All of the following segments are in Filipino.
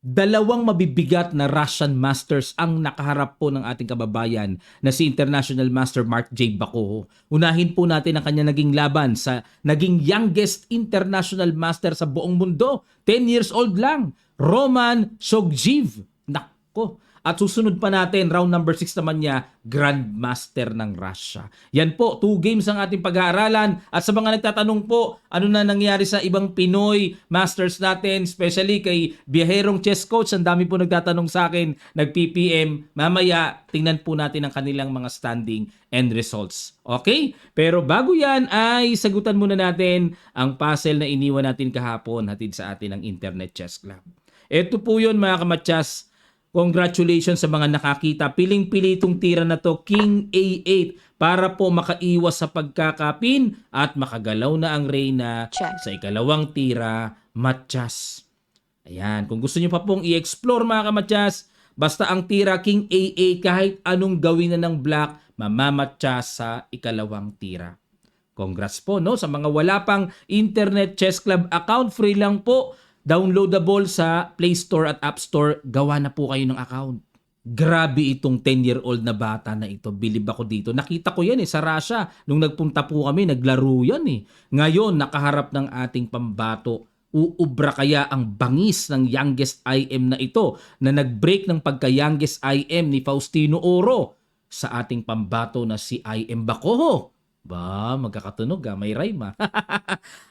Dalawang mabibigat na Russian masters ang nakaharap po ng ating kababayan na si International Master Mark J. Bacoho. Unahin po natin ang kanya naging laban sa naging youngest international master sa buong mundo. 10 years old lang. Roman Shogjiv. Nako. At susunod pa natin, round number 6 naman niya, Grandmaster ng Russia. Yan po, 2 games ang ating pag-aaralan. At sa mga nagtatanong po, ano na nangyari sa ibang Pinoy Masters natin, especially kay Biyaherong Chess Coach, ang dami po nagtatanong sa akin, nag-PPM. Mamaya, tingnan po natin ang kanilang mga standing and results. Okay? Pero bago yan, ay sagutan muna natin ang puzzle na iniwan natin kahapon, hatid sa atin ng Internet Chess Club. Ito po yun mga kamatsas. Congratulations sa mga nakakita. Piling-pili itong tira na to, King A8, para po makaiwas sa pagkakapin at makagalaw na ang reyna sa ikalawang tira, Matyas. Ayan, kung gusto nyo pa pong i-explore mga kamatyas, basta ang tira King A8, kahit anong gawin na ng black, mamamatsyas sa ikalawang tira. Congrats po no sa mga wala pang Internet Chess Club account, free lang po. Downloadable sa Play Store at App Store, gawa na po kayo ng account. Grabe itong 10-year-old na bata na ito. Bilib ako dito. Nakita ko yan sa Russia. Nung nagpunta po kami, naglaro yan Ngayon, nakaharap ng ating pambato. Uubra kaya ang bangis ng youngest IM na ito na nag-break ng pagka-youngest IM ni Faustino Oro sa ating pambato na si IM Bacoho. Ba, magkakatunog may rhyme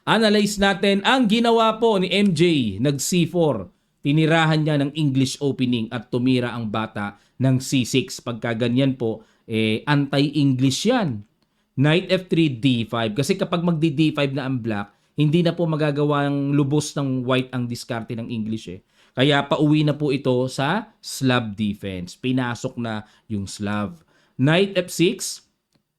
Analyze natin ang ginawa po ni MJ, nag C4. Tinirahan niya ng English opening at tumira ang bata ng C6. Pagka ganyan po, anti-English yan. Knight F3, D5. Kasi kapag magdi-D5 na ang black, hindi na po magagawa ng lubos ng white ang diskarte ng English Kaya pauwi na po ito sa Slav defense. Pinasok na yung Slav. Knight F6,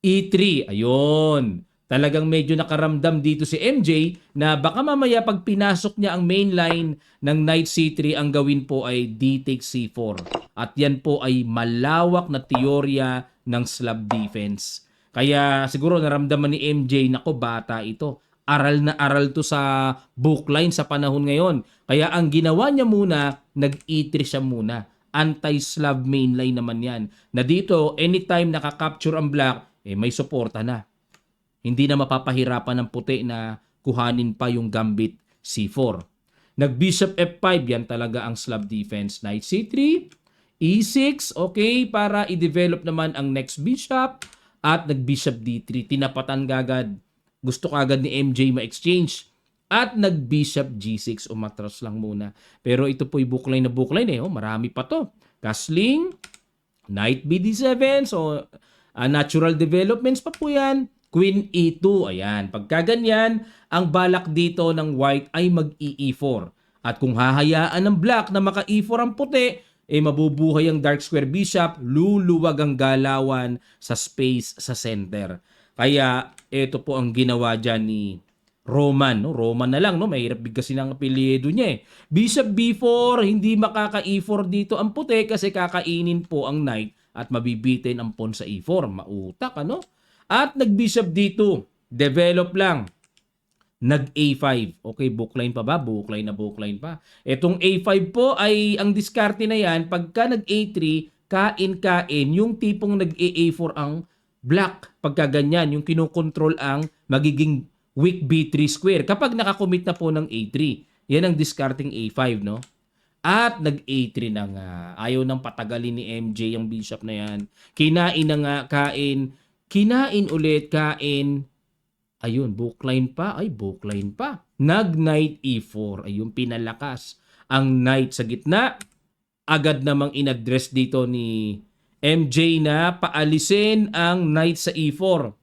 E3, ayun. Talagang medyo nakaramdam dito si MJ na baka mamaya pag pinasok niya ang main line ng Knight C3, ang gawin po ay D takes C4. At yan po ay malawak na teorya ng Slav defense. Kaya siguro naramdaman ni MJ, nako bata ito. Aral na aral to sa bookline sa panahon ngayon. Kaya ang ginawa niya muna, nag-E3 siya muna. Anti-Slav mainline naman yan. Na dito, anytime nakaka-capture ang black, may suporta na. Hindi na mapapahirapan ng puti na kuhanin pa yung gambit C4. Nag-bishop F5, yan talaga ang Slav defense. Knight C3, E6, okay, para i-develop naman ang next bishop. At nag-bishop D3, tinapatan gagad. Gusto kagad ni MJ ma-exchange. At nag-bishop G6, umatras lang muna. Pero ito po'y bookline na bookline marami pa to. Castling, Knight BD7, so natural developments pa po yan. Queen E2, ayan. Pagka ganyan, ang balak dito ng white ay mag-E4. At kung hahayaan ng black na maka-E4 ang puti, mabubuhay ang dark square bishop, luluwag ang galawan sa space sa center. Kaya ito po ang ginawa dyan ni Roman. Roman na lang, mahirap bigkasin ang apelyido niya Bishop B4, hindi makaka-E4 dito ang puti kasi kakainin po ang knight at mabibitin ang pawn sa E4. Mautak, At nag-bishop D2. Develop lang. Nag-A5. Okay, bookline pa ba? Bookline pa. Etong A5 po ay ang diskarte na yan. Pagka nag-A3, kain-kain. Yung tipong nag-A4 ang black. Pagka ganyan, yung kinokontrol ang magiging weak B3 square. Kapag nakakommit na po ng A3. Yan ang discarding A5, At nag-A3 na nga. Ayaw nang patagalin ni MJ yung bishop na yan. Kinain na nga, kain. Kinain ulit, kain. Ayun, bookline pa. Ay, bookline pa. Nag-knight E4. Ayun, pinalakas. Ang knight sa gitna. Agad namang inaddress dito ni MJ na paalisin ang knight sa E4.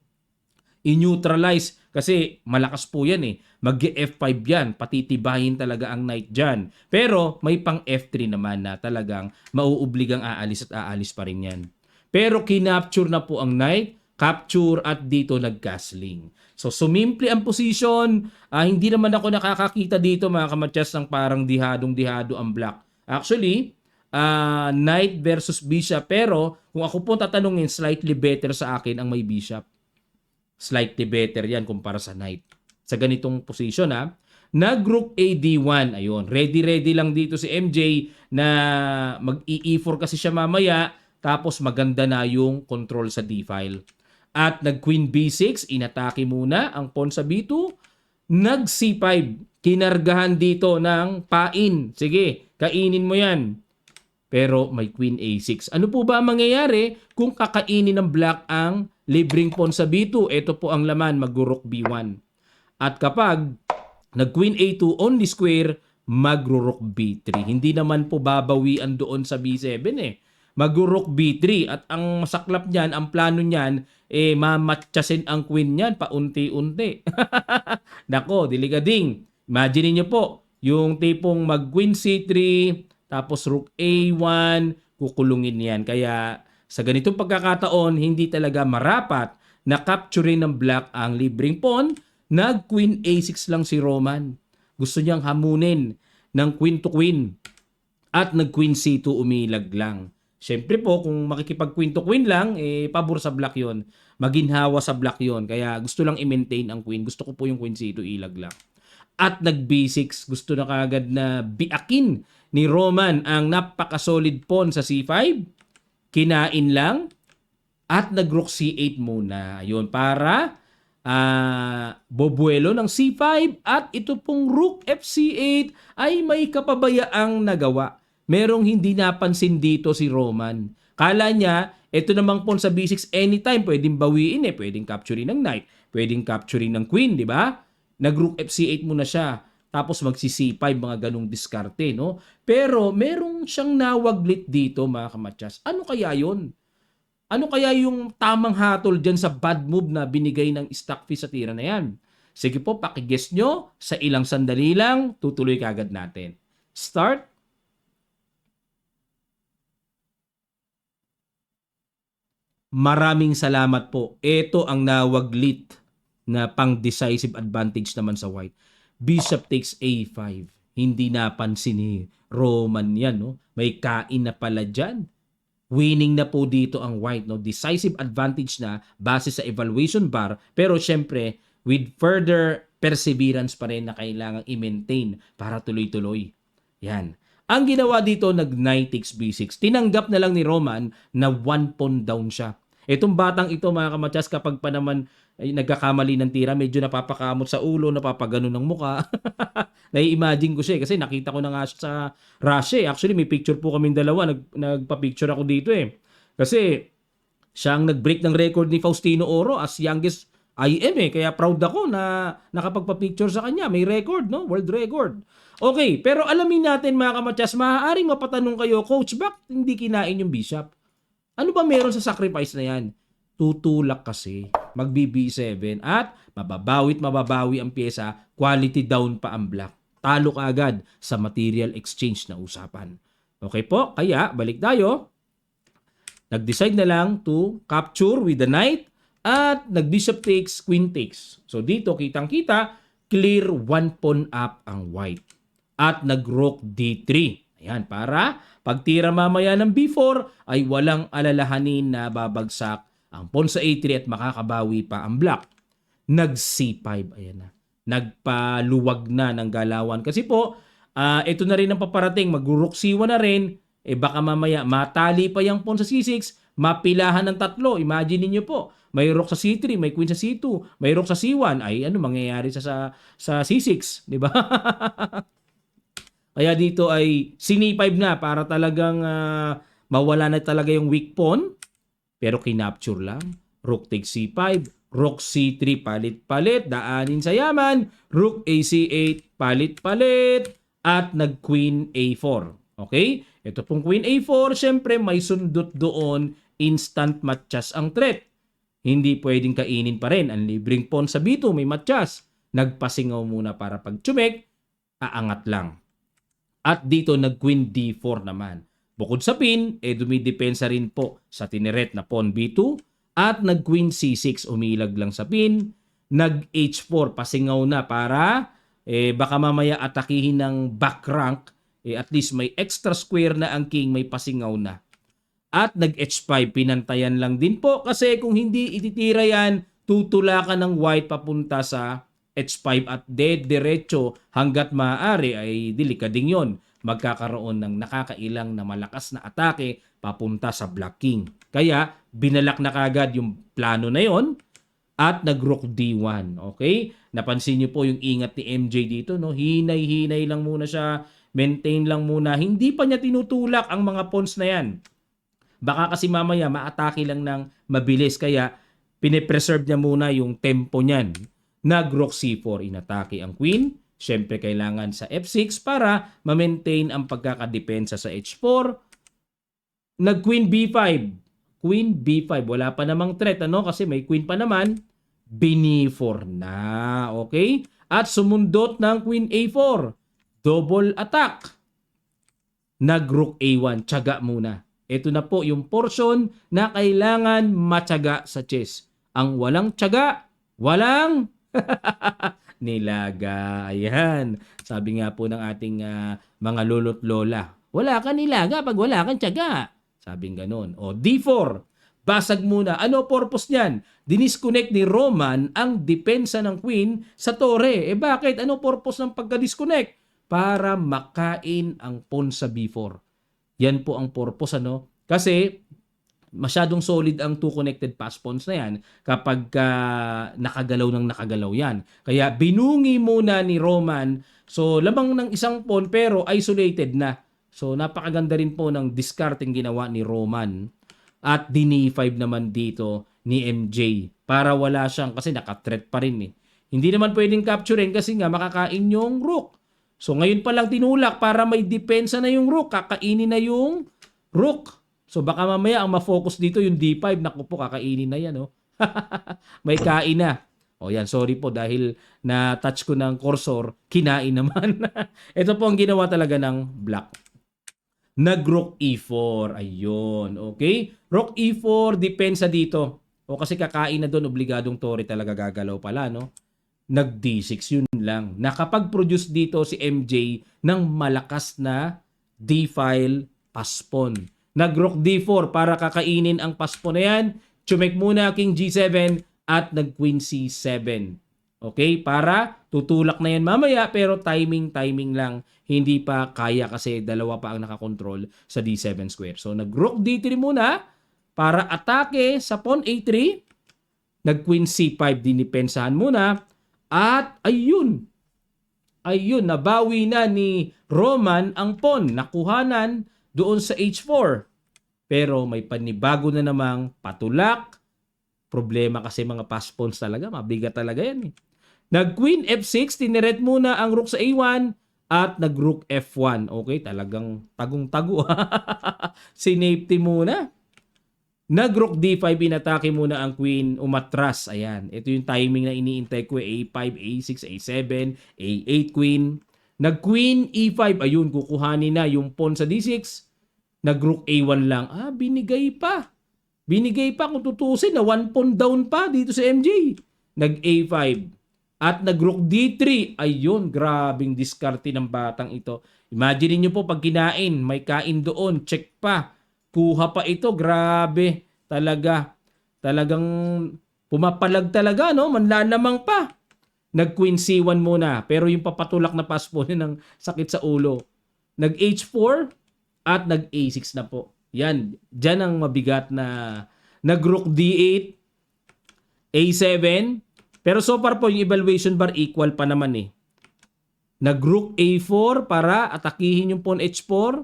I-neutralize. Kasi malakas po yan Mag-F5 yan. Patitibahin talaga ang knight dyan. Pero may pang F3 naman na talagang mauubligang aalis at aalis pa rin yan. Pero kinapture na po ang knight. Capture at dito nag-castling. So sumimple ang position. Hindi naman ako nakakakita dito mga kamatyas ng parang dihadong-dihado ang black. Actually, knight versus bishop. Pero kung ako po tatanungin, slightly better sa akin ang may bishop. Slightly better yan kumpara sa knight. Sa ganitong position Nag-rook A D1. Ayun, ready lang dito si MJ na mag-E4 kasi siya mamaya, tapos maganda na yung control sa D-file. At nag-Queen B6, inatake muna ang pawn sa B2. Nag-C5, kinargahan dito ng pain. Sige, kainin mo yan. Pero may Queen A6. Ano po ba ang mangyayari kung kakainin ng black ang libreng pawn sa B2? Ito po ang laman, mag-rook B1. At kapag nag-Queen A2 on the square, mag-rook B3. Hindi naman po babawian doon sa B7 eh. Mag-rook B3 at ang masaklap niyan, ang plano niyan, mamatchasin ang queen niyan paunti-unti. Nako, diligading. Imagine niyo po, yung tipong mag-Queen C3, tapos Rook A1, kukulungin yan. Kaya sa ganitong pagkakataon, hindi talaga marapat na capturein ng black ang libreng pawn. Nag-Queen A6 lang si Roman. Gusto niyang hamunin ng queen to queen. At nag-Queen C2 umilag lang. Siyempre po, kung makikipag-queen to queen lang, pabor sa black yon, maginhawa sa black yon. Kaya gusto lang i-maintain ang queen. Gusto ko po yung Queen C2 ilag lang. At nag-B6, gusto na kagad na biakin ni Roman ang napaka-solid pawn sa C5. Kinain lang. At nag-Rook C8 muna. Ayun, para bobuelo ng C5. At ito pong Rook FC8 ay may kapabayaang nagawa. Merong hindi napansin dito si Roman. Kala niya, ito namang pawn sa B6 anytime, pwedeng bawiin eh. Pwedeng capturing ng knight, pwedeng capturing ng queen, di ba? Nag-Rook FC8 muna siya. Tapos magsi-C5, mga ganung diskarte, no? Pero merong siyang nawaglit dito, mga kamatsas. Ano kaya yon? Ano kaya yung tamang hatol dyan sa bad move na binigay ng Stockfish sa tira na yan? Sige po, pakiguess nyo. Sa ilang sandali lang, tutuloy kagad natin. Start. Maraming salamat po. Ito ang nawaglit na pang-decisive advantage naman sa white. Bishop takes A5. Hindi napansin ni Roman yan. No? May kain na pala dyan. Winning na po dito ang white. No? Decisive advantage na base sa evaluation bar. Pero syempre, with further perseverance pa rin na kailangang i-maintain para tuloy-tuloy. Yan. Ang ginawa dito, nag-knight takes B6. Tinanggap na lang ni Roman na 1 pawn down siya. Itong batang ito, mga kamatsas, kapag pa naman ay nagkakamali ng tira, medyo napapakamot sa ulo, napapagano ng muka. Nai-imagine ko siya kasi nakita ko na nga siya sa Russia. Actually, may picture po kaming dalawa. Nagpa-picture ako dito eh. Kasi siya ang nag-break ng record ni Faustino Oro as youngest IM eh. Kaya proud ako na nakapagpa-picture sa kanya. May record, no? World record. Okay, pero alamin natin mga kamatsas, maaaring mapatanong kayo, Coach, bakit hindi kinain yung bishop? Ano ba meron sa sacrifice na yan? Tutulak kasi, mag-BB7 at mababawi ang pyesa, quality down pa ang black. Talo ka agad sa material exchange na usapan. Okay po, kaya balik tayo. Nag-decide na lang to capture with the knight at nag-bishop takes, queen takes. So dito kitang-kita, clear 1 pawn up ang white. At nag-rook D3. Ayan, para pagtira mamaya ng B4 ay walang alalahanin na babagsak ang pawn sa A3 at makakabawi pa ang black. Nag-C5, ayan na. Nagpaluwag na ng galawan. Kasi po, ito na rin ang paparating. Mag-rook C1 na rin. Baka mamaya matali pa yung pawn sa C6, mapilahan ng tatlo. Imagine niyo po, may rook sa C3, may queen sa C2, may rook sa C1. Ay, ano mangyayari sa C6, di ba? Kaya dito ay C5 na para talagang mawala na talaga yung weak pawn. Pero kinapture lang. Rook takes C5. Rook C3 palit-palit. Daanin sa yaman. Rook AC8 palit-palit. At nag-Queen A4. Okay? Ito pong Queen A4, syempre may sundot doon. Instant matchas ang threat. Hindi pwedeng kainin pa rin. Ang libreng pawn sa B2 may matchas. Nagpasingaw muna para pag tsumek, aangat lang. At dito nag-Queen D4 naman. Bukod sa pin, dumidepensa rin po sa tineret na pawn B2 at nag-Queen C6, umilag lang sa pin. Nag-H4, pasingaw na para baka mamaya atakihin ng back rank. At least may extra square na ang king, may pasingaw na. At nag-H5, pinantayan lang din po kasi kung hindi ititira yan, tutulakan ng white papunta sa H5 at diretso hanggat maaari ay delikading yon. Magkakaroon ng nakakailang na malakas na atake papunta sa Black King. Kaya binalak na kagad yung plano na yon at nag-rook D1. Okay? Napansin niyo po yung ingat ni MJ dito, no? Hinay-hinay lang muna siya, maintain lang muna. Hindi pa niya tinutulak ang mga pawns na yan. Baka kasi mamaya maatake lang ng mabilis, kaya pinipreserve niya muna yung tempo niyan. Nag-rook C4, inatake ang queen. Siyempre kailangan sa F6 para ma-maintain ang pagkakadepensa sa H4. Nag-queen B5. Queen B5. Wala pa namang threat, ano? Kasi may queen pa naman. Bini4 na. Okay? At sumundot ng queen A4. Double attack. Nag-rook A1. Tiyaga muna. Ito na po yung portion na kailangan matyaga sa chess. Ang walang tiyaga, walang nilaga. Ayan. Sabi nga po ng ating mga lolo't lola. Wala ka nilaga pag wala kang tiyaga. Sabing ganon. O, D4. Basag muna. Ano purpose niyan? Dinisconnect ni Roman ang depensa ng queen sa tore. Eh bakit? Ano purpose ng pagka-disconnect? Para makain ang pawn sa B4. Yan po ang purpose, ano? Kasi masyadong solid ang two connected pass pawns na yan kapag nakagalaw ng nakagalaw yan. Kaya binungi muna ni Roman. So, lamang ng isang pawn pero isolated na. So, napakaganda rin po ng discarding ginawa ni Roman. At D5 naman dito ni MJ. Para wala siyang, kasi naka-threat pa rin eh. Hindi naman pwedeng capturein kasi nga makakain yung rook. So, ngayon pa lang tinulak para may depensa na yung rook. Kakainin na yung rook. So, baka mamaya ang ma-focus dito yung D5. Naku po, kakainin na yan, oh. May kain na. O yan, sorry po dahil na-touch ko ng cursor, kinain naman. Ito po ang ginawa talaga ng black. Nag-rook E4. Ayun, okay? Rook E4, depensa dito. O kasi kakain na doon, obligadong tore talaga gagalaw pala, no? Nag-D6, yun lang. Nakapag-produce dito si MJ ng malakas na D-file paspon. Nag-rook D4 para kakainin ang paspon na yan. Chumek muna King G7 at nag-Queen C7. Okay? Para tutulak na yan mamaya pero timing lang. Hindi pa kaya kasi dalawa pa ang nakakontrol sa D7 square. So nag-rook D3 muna para atake sa pawn A3. Nag-Queen C5 dinipensahan muna. At ayun, nabawi na ni Roman ang pawn. Nakuhanan doon sa H4. Pero may panibago na namang patulak. Problema kasi mga pass pawns talaga. Mabigat talaga yan eh. Nag-Queen F6, tineret muna ang rook sa A1 at nag-rook F1. Okay, talagang tagong-tago. Sinafety muna. Nag-rook D5, inatake muna ang queen, umatras. Ayan, ito yung timing na iniintay ko. A5, A6, A7, A8 queen. Nag-queen E5, ayun, kukuhanin na yung pawn sa D6. Nag-rook A1 lang. Binigay pa. Binigay pa kung tutusin na 1 pawn down pa dito sa MJ. Nag-A5. At nag-rook D3. Ayun, grabing diskarte ng batang ito. Imagine niyo po pag kinain, may kain doon, check pa. Kuha pa ito, grabe. Talagang pumapalag talaga, no? Manlalamang pa. Nag-Queen C1 muna, pero yung papatulak na pass po ng sakit sa ulo. Nag-H4 at nag-A6 na po. Yan, dyan ang mabigat na nag-Rook D8, A7, pero so far po yung evaluation bar equal pa naman eh. Nag-Rook A4 para atakihin yung pawn H4,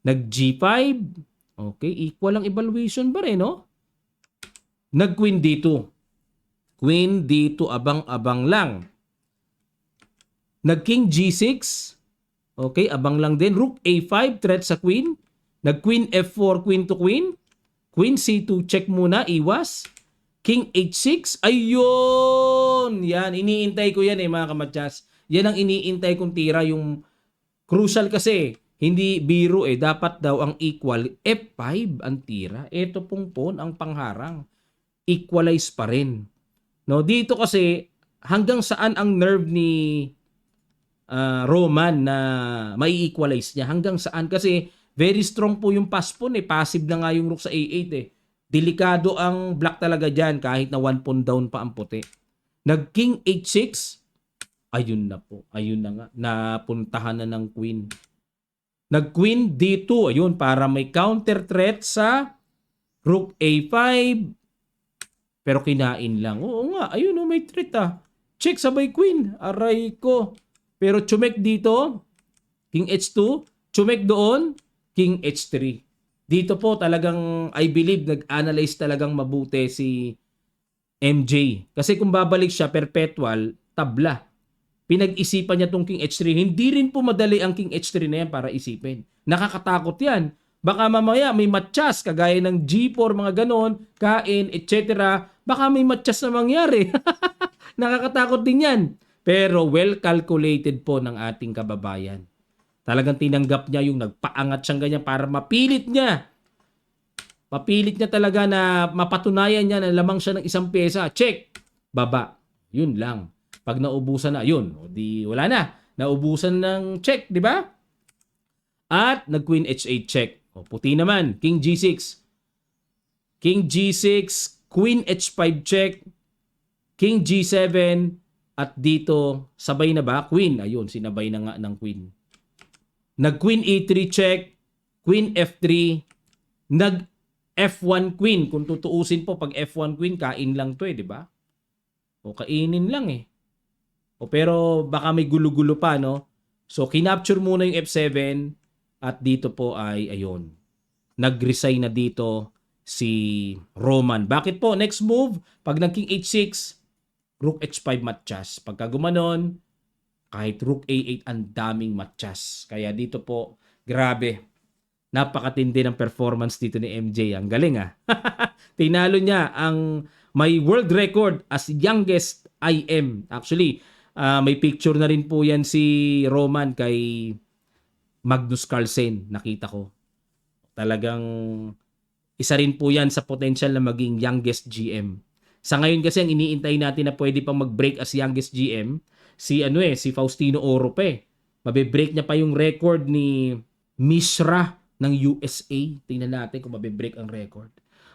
nag-G5, okay, equal ang evaluation bar eh, no? Nag-Queen D2. Queen D2, abang-abang lang. Nag-King G6. Okay, abang lang din. Rook A5, threat sa Queen. Nag-Queen F4, Queen to Queen. Queen C2, check muna, iwas. King H6. Ayun! Yan, iniintay ko yan eh mga kamadyas. Yan ang iniintay kong tira. Yung crucial kasi, hindi biro eh. Dapat daw ang equal. F5 ang tira. Ito pong pawn ang pangharang. Equalize pa rin. No, dito kasi hanggang saan ang nerve ni Roman na mai-equalize niya? Hanggang saan? Kasi very strong po yung pass pawn eh. Passive na nga yung rook sa A8 eh. Delikado ang black talaga dyan kahit na 1 pawn down pa ang puti. Nag-King H6. Ayun na po. Ayun na nga. Napuntahan na ng queen. Nag-queen D2. Ayun, para may counter threat sa rook A5. Pero kinain lang. Oo nga. Ayun, oh, may threat ah. Check sabay queen. Aray ko. Pero chumek dito. King H2. Chumek doon. King H3. Dito po talagang I believe nag-analyze talagang mabuti si MJ. Kasi kung babalik siya perpetual, tabla. Pinag-isipan niya tong King H3. Hindi rin po madali ang King H3 na yan para isipin. Nakakatakot yan. Baka mamaya may matchas, kagaya ng G4, mga ganon, kain, etc. Baka may matchas na mangyari. Nakakatakot din yan. Pero well calculated po ng ating kababayan. Talagang tinanggap niya yung nagpaangat siyang ganyan para mapilit niya. Mapilit niya talaga na mapatunayan niya na lamang siya ng isang pyesa. Check. Baba. Yun lang. Pag naubusan na, yun. O di, wala na. Naubusan ng check, di ba? At nag-Queen H8 check. O, puti naman. King G6. King G6. Queen H5 check. King G7. At dito, sabay na ba? Queen. Ayun, sinabay na nga ng Queen. Nag-Queen E3 check. Queen F3. Nag-F1 Queen. Kung tutuusin po, pag F1 Queen, kain lang to eh, di ba? O, kainin lang eh. O, pero baka may gulo-gulo pa, no? So, kinapture muna yung F7 at dito po ay, ayun, nag-resign na dito si Roman. Bakit po? Next move, pag nag-King H6, Rook H5 matchas. Pagka gumanon, kahit Rook A8, ang daming matchas. Kaya dito po, grabe. Napakatindi ng performance dito ni MJ. Ang galing ah. Tinalo niya ang may world record as youngest IM. Actually, may picture na rin po yan si Roman kay Magnus Carlsen. Nakita ko. Talagang isa rin po yan sa potential na maging youngest GM. Sa ngayon kasi ang iniintay natin na pwede pang mag-break as youngest GM, si Faustino Oro pa eh. Mabe-break niya pa yung record ni Mishra ng USA. Tingnan natin kung mabe-break ang record.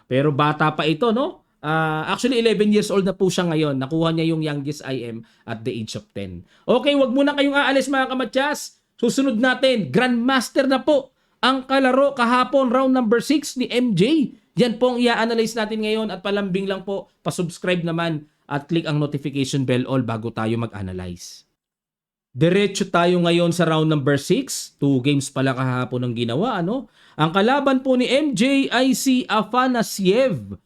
Pero bata pa ito, no? Actually, 11 years old na po siya ngayon. Nakuha niya yung youngest IM at the age of 10. Okay, wag muna kayong aalis mga kamatyas. Susunod natin, Grandmaster na po ang kalaro kahapon, round number 6 ni MJ. Yan po ang i-analyze natin ngayon at palambing lang po, pasubscribe naman at click ang notification bell all bago tayo mag-analyze. Diretso tayo ngayon sa round number 6. 2 games pala kahapon ang ginawa, ano? Ang kalaban po ni MJ ay si Afanasiev.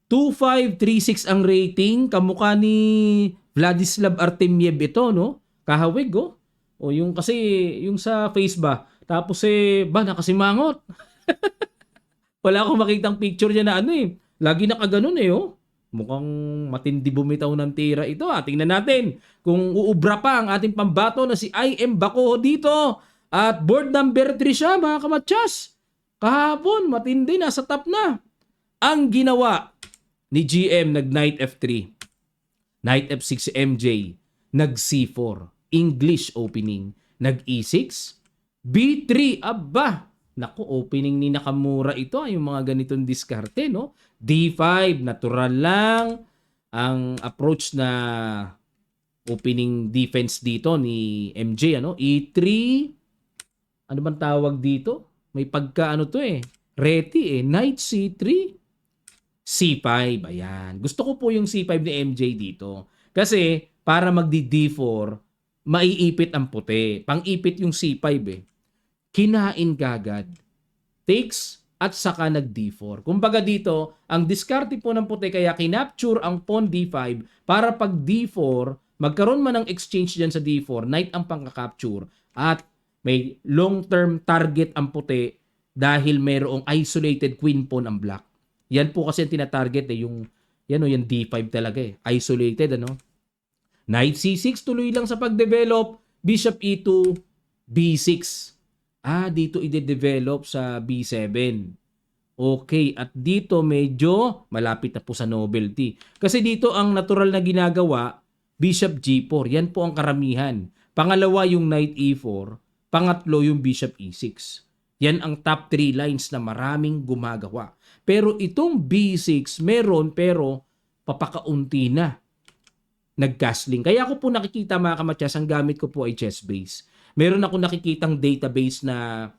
2.536 ang rating. Kamukha ni Vladislav Artemiev ito, no? Kahawig, oh. O yung kasi, yung sa face ba? Tapos nakasimangot. Wala akong makitang picture niya na lagi nakaganon oh. Mukhang matindi bumitaw ng tira ito. Tingnan natin kung uubra pa ang ating pambato na si IM Bacoho dito. At board number 3 siya mga kamatyas. Kahapon, matindi, nasa top na. Ang ginawa ni GM, nag-Knight F3. Knight F6 si MJ. Nag-C4. English opening. Nag-E6. B3. Aba! Naku, opening ni Nakamura ito. Yung mga ganitong diskarte, no? D5, natural lang. Ang approach na opening defense dito ni MJ, ano? E3. Ano bang tawag dito? May pagka reti Knight C3. C5, ayan. Gusto ko po yung C5 ni MJ dito. Kasi, para magdi-D4, maiipit ang puti. Pang-ipit yung C5 Kinain kagad. Takes at saka nag-D4. Kumbaga dito, ang diskarte po ng puti kaya kinapture ang pawn D5 para pag D4, magkaroon man ng exchange dyan sa D4, knight ang pangkakapture at may long-term target ang puti dahil mayroong isolated queen pawn ang black. Yan po kasi ang tinatarget yung D5 talaga Isolated, Knight C6 tuloy lang sa pag-develop, Bishop E2, B6. Dito i-develop sa B7. Okay, at dito medyo malapit na po sa novelty. Kasi dito ang natural na ginagawa, Bishop G4. Yan po ang karamihan. Pangalawa yung Knight E4. Pangatlo yung Bishop E6. Yan ang top 3 lines na maraming nag-castling. Kaya ako po nakikita mga kamatyas, ang gamit ko po ay chess-base. Meron ako nakikitang database na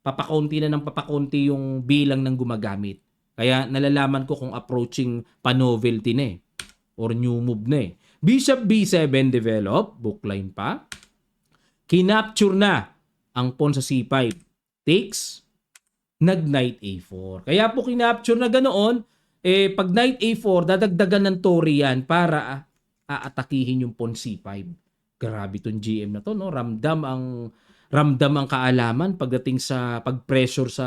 papakunti na ng papakunti yung bilang ng gumagamit. Kaya nalalaman ko kung approaching pa-novelty na or new move na Bishop B7 develop, bookline pa. Kinapture na ang pawn sa C5. Takes, nag-knight A4. Kaya po kinapture na ganoon, pag knight A4, dadagdagan ng Tory yan para aatakihin yung pawn C5. Grabe tong GM na to, no? Ramdam ang kaalaman pagdating sa pag-pressure sa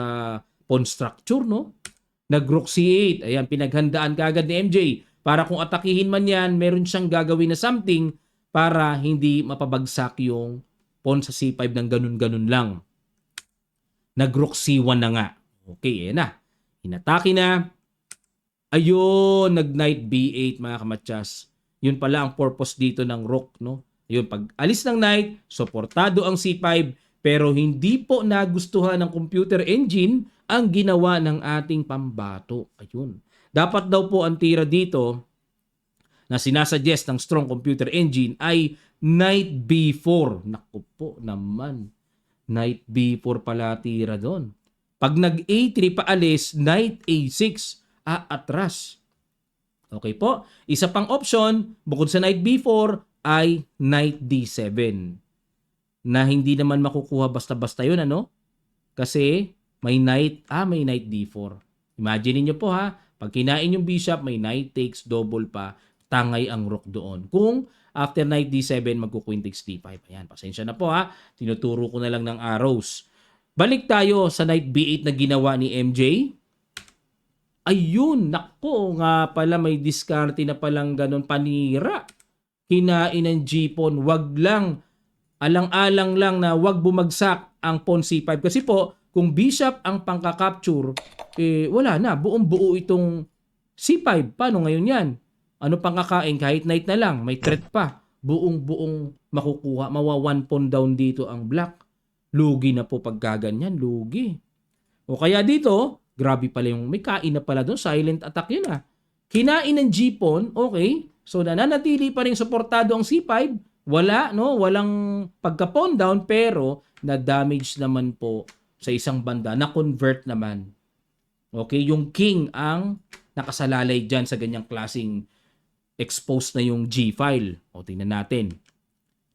pawn structure, no? Nag-rook C8. Ayan, pinaghandaan kaagad ni MJ para kung atakihin man yan, meron siyang gagawin na something para hindi mapabagsak yung pawn sa C5 ng ganun-ganun lang. Nag-rook C1 na nga. Okay, ayan na. Inatake na. Ayun, nag-knight B8 mga kamatyas. Yun pala ang purpose dito ng rook, no? Yun, pag alis ng knight, suportado ang C5, pero hindi po nagustuhan ng computer engine ang ginawa ng ating pambato. Ayun. Dapat daw po ang tira dito na sinasuggest ng strong computer engine ay knight B4. Naku po naman. Knight B4 pala tira doon. Pag nag-A3 paalis, knight A6 atras. Okay po. Isa pang option, bukod sa knight B4, ay knight D7. Na hindi naman makukuha basta-basta yun, ano? Kasi may knight D4. Imagine niyo po ha, pag kinain yung bishop, may knight takes, double pa, tangay ang rook doon. Kung after knight D7, magku-queen takes D5. Ayan, pasensya na po ha. Tinuturo ko na lang ng arrows. Balik tayo sa knight B8 na ginawa ni MJ. Ayun, nako nga pala may diskarte na palang ganun panira. Kinain ng G-pawn, wag lang, alang-alang lang na wag bumagsak ang pawn C5. Kasi po, kung bishop ang pangka-capture, wala na, buong-buo itong C5. Paano ngayon yan? Ano pang kakain? Kahit knight na lang, may threat pa. Buong-buong makukuha, mawa 1 pawn down dito ang black. Lugi na po pag gaganyan, lugi. O kaya dito, grabe pala yung may kain na pala doon. Silent attack yun Kinain ng G-pawn, okay. So nananatili pa rin suportado ang C5. Wala, no? Walang pagka-pawn down pero na-damage naman po sa isang banda. Na-convert naman. Okay, yung king ang nakasalalay dyan sa ganyang klaseng exposed na yung G-file. O tingnan natin.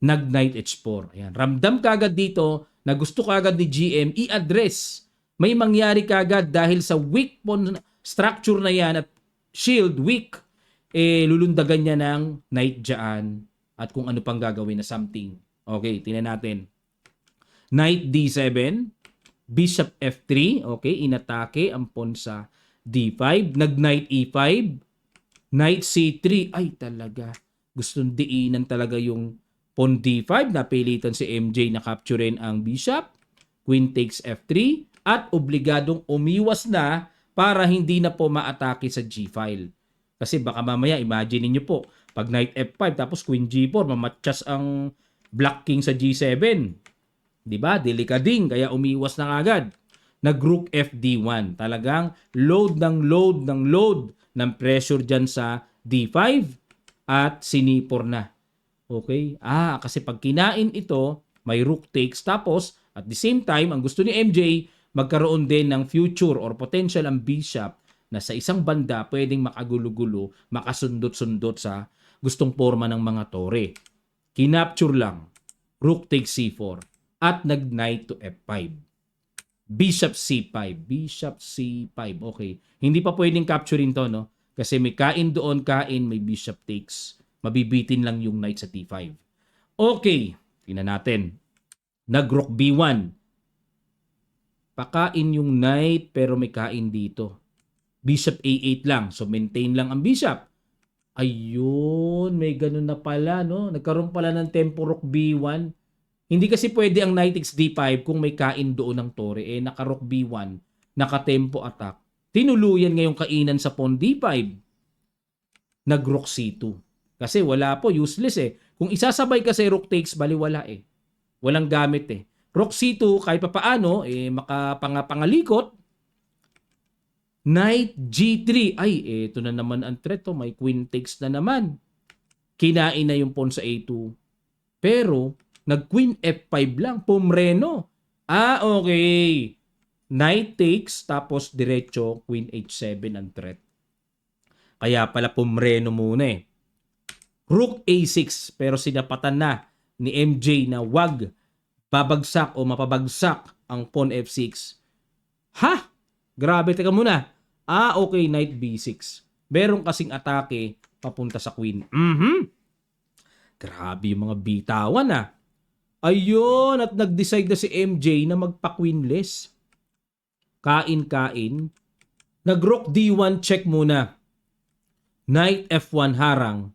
Nag-knight H4. Ayan. Ramdam kagad dito na gusto kagad ni GM i-address. May mangyari kagad dahil sa weak pawn structure na yan at shield weak, lulundagan niya ng knight dyan at kung ano pang gagawin na something. Okay, tingnan natin. Knight D7, Bishop F3, okay, inatake ang pawn sa D5, nag-knight E5, Knight C3, ay talaga, gustong diinan talaga yung pawn D5, napilitan si MJ na capturein ang bishop, Queen takes F3, at obligadong umiwas na para hindi na po maatake sa G-file. Kasi baka mamaya, imagine niyo po, pag Knight F5 tapos Queen G4, mamatchas ang Black King sa G7. Diba? Delikading, kaya umiwas na agad. Nag-Rook FD1. Talagang load ng pressure dyan sa D5 at sinipor na. Okay? Kasi pag kinain ito, may Rook takes tapos at the same time, ang gusto ni MJ, magkaroon din ng future or potential ang bishop na sa isang banda pwedeng makagulo-gulo, makasundot-sundot sa gustong forma ng mga tore. Kinapture lang. Rook takes C4 at nag-knight to F5. Bishop C5. Bishop C5. Okay. Hindi pa pwedeng capturein to, no? Kasi may kain doon, may bishop takes. Mabibitin lang yung knight sa T5. Okay. Tingnan natin. Nag-rook B1. Pakain yung knight pero may kain dito. Bishop A8 lang. So maintain lang ang bishop. Ayun, may ganun na pala, no? Nagkaroon pala ng tempo rook B1. Hindi kasi pwede ang knight takes D5 kung may kain doon ng tore. Naka-rook B1, naka-tempo attack. Tinuluyan ngayong kainan sa pawn D5. Nag-rook C2. Kasi wala po, useless Kung isasabay kasi rook takes, baliwala Walang gamit Rook C2, kahit pa paano, makapangalikot. Knight G3. Ay, ito na naman ang threat. May queen takes na naman. kinain na yung pawn sa A2. Pero, nag-queen F5 lang, pumreno. Okay. Knight takes, tapos diretso, queen H7 ang threat. Kaya pala pumreno muna eh. Rook A6, pero sinapatan na ni MJ na wag babagsak o mapabagsak ang pawn F6. Ha? Grabe, teka muna. Okay, knight B6. Meron kasing atake papunta sa queen. Grabe yung mga bitawan ah. Ayun, at nag-decide na si MJ na magpa-queenless. Kain-kain. Nag-rook D1 check muna. Knight F1 harang.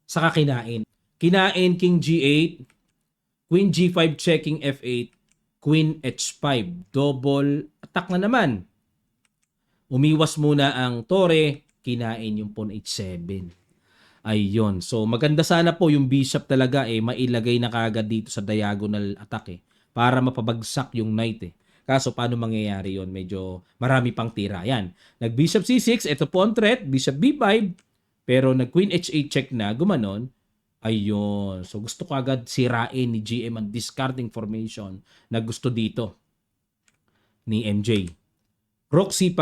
Saka kinain. Kinain king G8. Queen G5 checking F8. Queen H5. Double attack na naman. Umiwas muna ang tore. Kinain yung pawn H7. Ayun. So maganda sana po yung bishop talaga mailagay na kagad dito sa diagonal attack para mapabagsak yung knight Kaso paano mangyayari yon? Medyo marami pang tira. Yan. Nag-bishop C6, ito po ang threat, bishop B5, pero nag-queen H8 check na, gumanon. Ayun. So gusto ko agad sirain ni GM ang discarding formation na gusto dito ni MJ. Rook C5,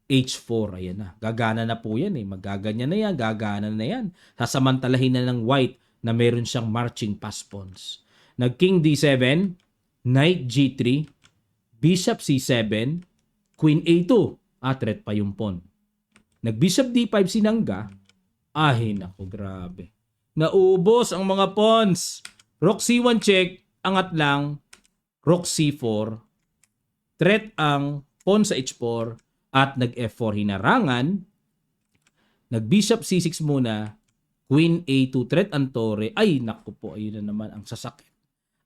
H4. Ayan na. Gagana na po yan Magaganyan na yan. Gagana na yan. Sasamantalahin na ng white na meron siyang marching pass pawns. Nag-king D7, knight G3, bishop C7, queen A2. Threat pa yung pawn. Nag-bishop D5 sinangga. Naku, grabe. Naubos ang mga pawns. Rook C1 check, angat lang. Rook C4. Threat ang pawn sa H4 at nag-F4 hinarangan. Nag-bishop C6 muna. Queen A2 threat ang tore. Naku po, ayun na naman ang sasakit.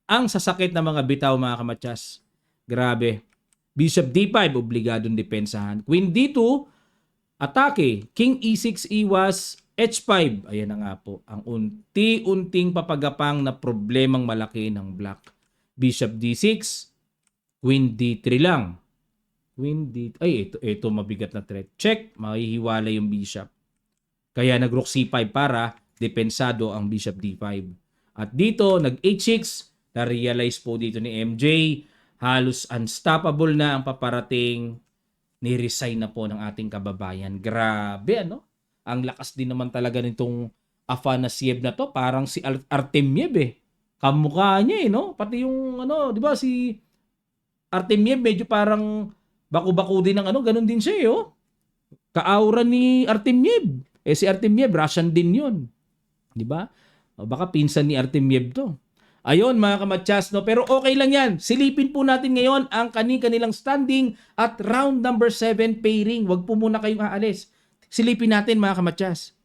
Ang sasakit na mga bitaw mga kamatsas. Grabe. Bishop D5, obligadong depensahan. Queen D2, atake. King E6 iwas, H5. Ayan na nga po. Ang unti-unting papagapang na problemang malaki ng black. Bishop D6, Queen D3 lang. Queen D... ito mabigat na threat. Check, mahihiwala yung bishop. Kaya nag-rook C5 para depensado ang bishop D5. At dito, nag-H6. Na-realize po dito ni MJ, halos unstoppable na ang paparating. Ni-resign na po ng ating kababayan. Grabe, ano? Ang lakas din naman talaga nitong Afanasiev na to. Parang si Artemiev Kamukha niya no? Pati yung di ba si Artemiev medyo parang baku-baku din ng ganun din siya Ka-aura ni Artemiev. Si Artemiev, Russian din yun. Di ba? Baka pinsan ni Artemiev to. Ayun mga kamatsas, pero okay lang yan. Silipin po natin ngayon ang kanilang standing at round number 7 pairing. Huwag po muna kayong aalis. Silipin natin mga kamatsas.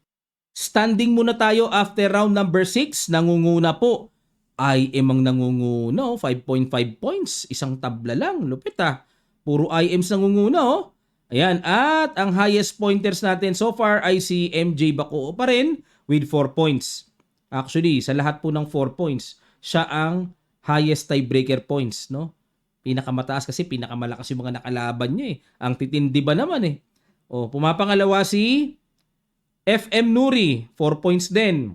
Standing muna tayo after round number 6. Nangunguna po. IM ang nangunguna, 5.5 points. Isang tabla lang. Lupit Puro IMs nangunguna Ayan. At ang highest pointers natin so far ay si MJ Baco pa rin with 4 points. Actually, sa lahat po ng 4 points, siya ang highest tiebreaker points, Pinakamataas kasi pinakamalakas yung mga nakalaban niya Ang titindi ba naman pumapangalawa si FM Nuri, 4 points din.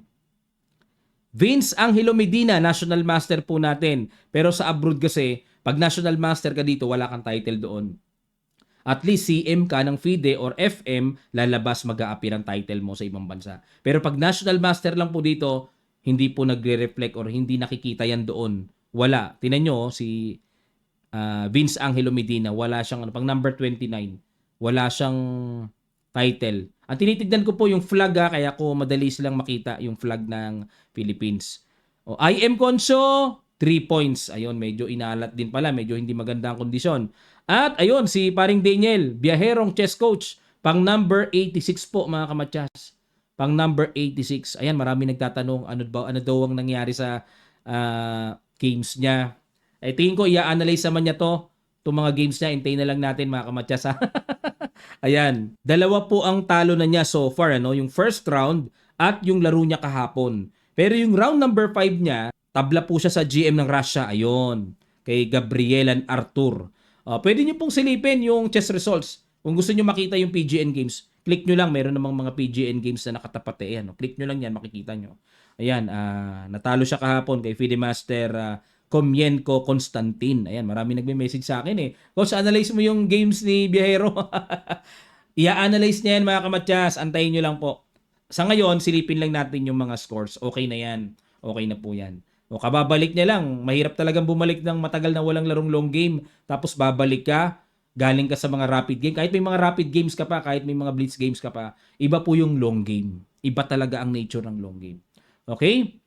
Vince Angelo Medina, National Master po natin. Pero sa abroad kasi, pag National Master ka dito, wala kang title doon. At least CM ka ng FIDE or FM, lalabas mag-a-appear ang title mo sa ibang bansa. Pero pag National Master lang po dito, hindi po nagre-reflect or hindi nakikita yan doon. Wala. Tingnan nyo, si Vince Angelo Medina, wala siyang, pang number 29, wala siyang title. Ang tinitignan ko po yung flag kaya ko madali silang makita yung flag ng Philippines. IM Conso, 3 points. Ayun, medyo inalat din pala. Medyo hindi maganda ang kondisyon. At ayun, si paring Daniel, biyaherong chess coach, pang number 86 po mga kamatsas. Pang number 86. Ayan, marami nagtatanong ano daw ang nangyari sa games niya. Tingin ko i-analyze naman niya itong mga games niya. Hintayin na lang natin mga kamatsas. Ayan, dalawa po ang talo na niya so far, yung first round at yung laro niya kahapon. Pero yung round number 5 niya, tabla po siya sa GM ng Russia. Ayun, kay Gabrielan Artur. Pwede niyo pong silipin yung chess results. Kung gusto niyo makita yung PGN games, Click nyo lang, meron namang mga PGN games na nakatapat eh. Ayan, click nyo lang yan, makikita nyo. Ayan, natalo siya kahapon kay FIDE Master Komienko Constantin. Ayan, marami nagme-message sa akin eh. Coach, analyze mo yung games ni Biyahero. I-analyze niya yan mga kamatyas. Antayin nyo lang po. Sa ngayon, silipin lang natin yung mga scores. Okay na yan. Okay na po yan. O kababalik niya lang. Mahirap talagang bumalik ng matagal na walang larong long game. Tapos babalik ka. Galing ka sa mga rapid game. Kahit may mga rapid games ka pa, kahit may mga blitz games ka pa, iba po yung long game. Iba talaga ang nature ng long game. Okay?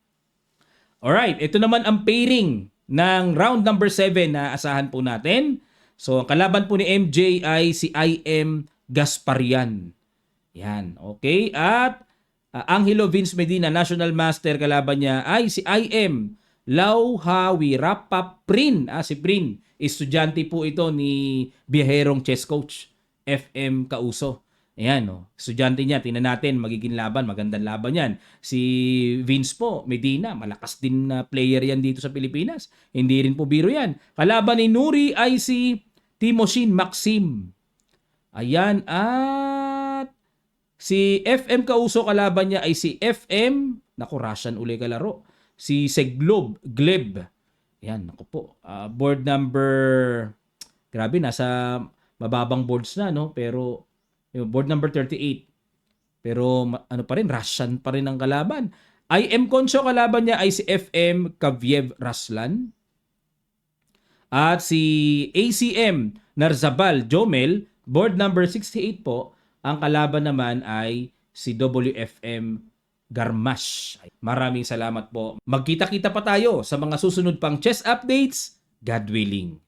Alright, ito naman ang pairing ng round number 7 na asahan po natin. So, ang kalaban po ni MJ ay si IM Gasparian. Yan, okay? At Angelo Vince Medina, National Master, kalaban niya ay si IM Lauhawirapa Prin. Si Prin, estudyante po ito ni Biyaherong chess coach, FM Kauso. Ayan, estudyante niya, tingnan natin, magiging laban, magandang laban yan. Si Vince po, Medina, malakas din na player yan dito sa Pilipinas. Hindi rin po biro yan. Kalaban ni Nuri ay si Timoshin Maxim. Ayan, at si FM Kauso, kalaban niya ay si FM, naku, Russian uli kalaro, si Seglob, Gleb. Ayan, naku po. Board number, grabe, nasa mababang boards na, no? Pero, board number 38. Pero, ano pa rin, Russian pa rin ang kalaban. IM Concho, kalaban niya ay si FM Kaviev Raslan. At si ACM Narzabal Jomel, board number 68 po, ang kalaban naman ay si WFM Garmash. Maraming salamat po. Magkita-kita pa tayo sa mga susunod pang chess updates, God willing.